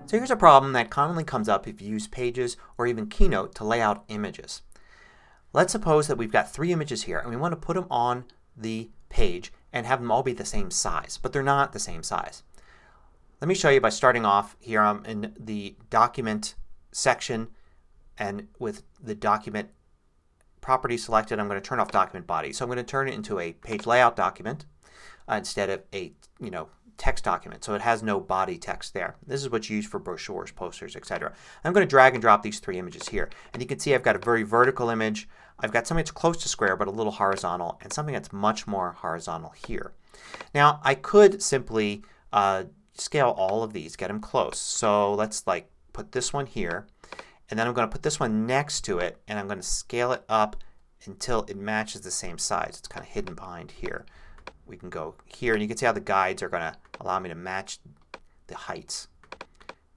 So here's a problem that commonly comes up if you use Pages or even Keynote to lay out images. Let's suppose that we've got three images here and we want to put them on the page and have them all be the same size, but they're not the same size. Let me show you by starting off here. I'm in the document section and with the document property selected I'm going to turn off document body. So I'm going to turn it into a page layout document instead of a text document. So it has no body text there. This is what's used for brochures, posters, etc. I'm going to drag and drop these three images here. And you can see I've got a very vertical image. I've got something that's close to square but a little horizontal, and something that's much more horizontal here. Now I could simply scale all of these, get them close. So let's put this one here, and then I'm going to put this one next to it, and I'm going to scale it up until it matches the same size. It's kind of hidden behind here. We can go here and you can see how the guides are going to allow me to match the heights.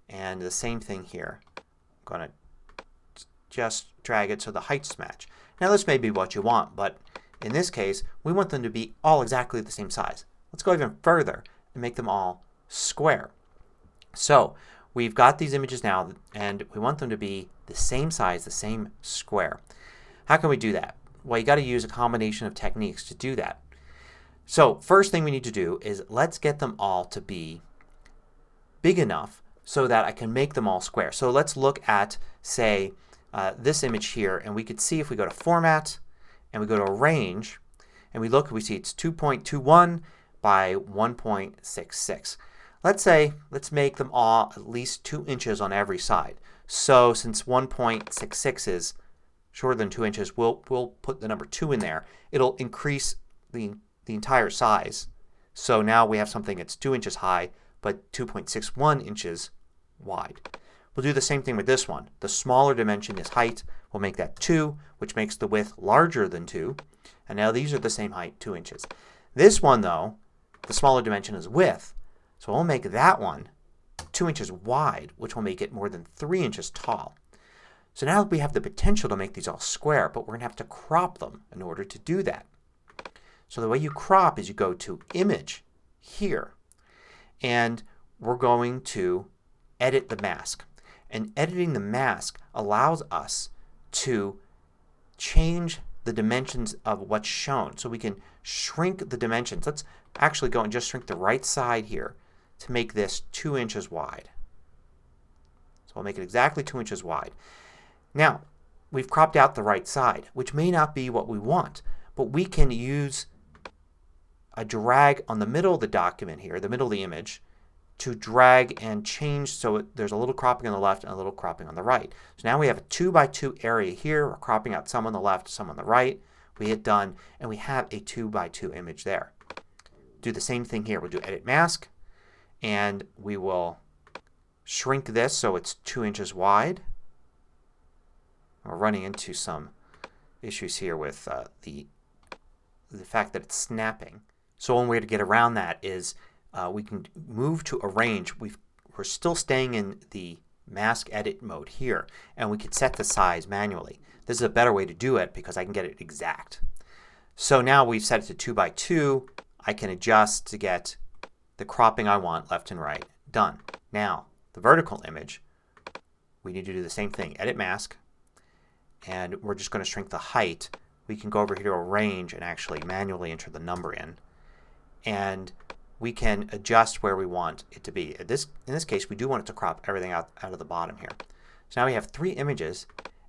And the same thing here. I'm going to just drag it so the heights match. Now this may be what you want, but in this case we want them to be all exactly the same size. Let's go even further and make them all square. So we've got these images now and we want them to be the same size, the same square. How can we do that? Well, you got to use a combination of techniques to do that. So first thing we need to do is let's get them all to be big enough so that I can make them all square. So let's look at, say, this image here, and we could see if we go to Format and we go to Arrange and we look, we see it's 2.21 by 1.66. Let's make them all at least 2 inches on every side. So since 1.66 is shorter than 2 inches, we'll put the number 2 in there. It'll increase the entire size. So now we have something that's 2 inches high but 2.61 inches wide. We'll do the same thing with this one. The smaller dimension is height. We'll make that 2, which makes the width larger than 2. And now these are the same height, 2 inches. This one though, the smaller dimension is width. So we'll make that one 2 inches wide, which will make it more than 3 inches tall. So now we have the potential to make these all square, but we're going to have to crop them in order to do that. So the way you crop is you go to Image here and we're going to edit the mask. And editing the mask allows us to change the dimensions of what's shown. So we can shrink the dimensions. Let's actually go and just shrink the right side here to make this 2 inches wide. So I'll make it exactly 2 inches wide. Now we've cropped out the right side, which may not be what we want, but we can use a drag on the middle of the document here, the middle of the image, to drag and change so there's a little cropping on the left and a little cropping on the right. So now we have a 2 by 2 area here. We're cropping out some on the left, some on the right. We hit done and we have a 2 by 2 image there. Do the same thing here. We'll do Edit Mask and we will shrink this so it's 2 inches wide. We're running into some issues here with the fact that it's snapping. So one way to get around that is we can move to Arrange. We're still staying in the mask edit mode here and we can set the size manually. This is a better way to do it because I can get it exact. So now we've set it to 2 by 2. I can adjust to get the cropping I want left and right. Done. Now the vertical image, we need to do the same thing. Edit Mask and we're just going to shrink the height. We can go over here to Arrange and actually manually enter the number in. And we can adjust where we want it to be. In this case we do want it to crop everything out of the bottom here. So now we have 3 images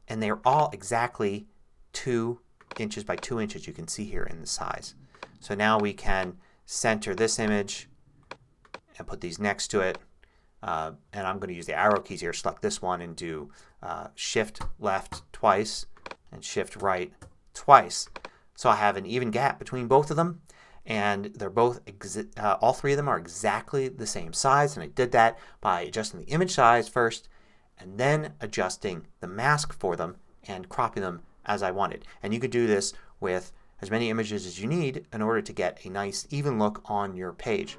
and they're all exactly 2 inches by 2 inches, you can see here in the size. So now we can center this image and put these next to it. And I'm going to use the arrow keys here. Select this one and do Shift left twice and Shift right twice. So I have an even gap between both of them. And they're both all 3 of them are exactly the same size, and I did that by adjusting the image size first and then adjusting the mask for them and cropping them as I wanted. And you could do this with as many images as you need in order to get a nice even look on your page.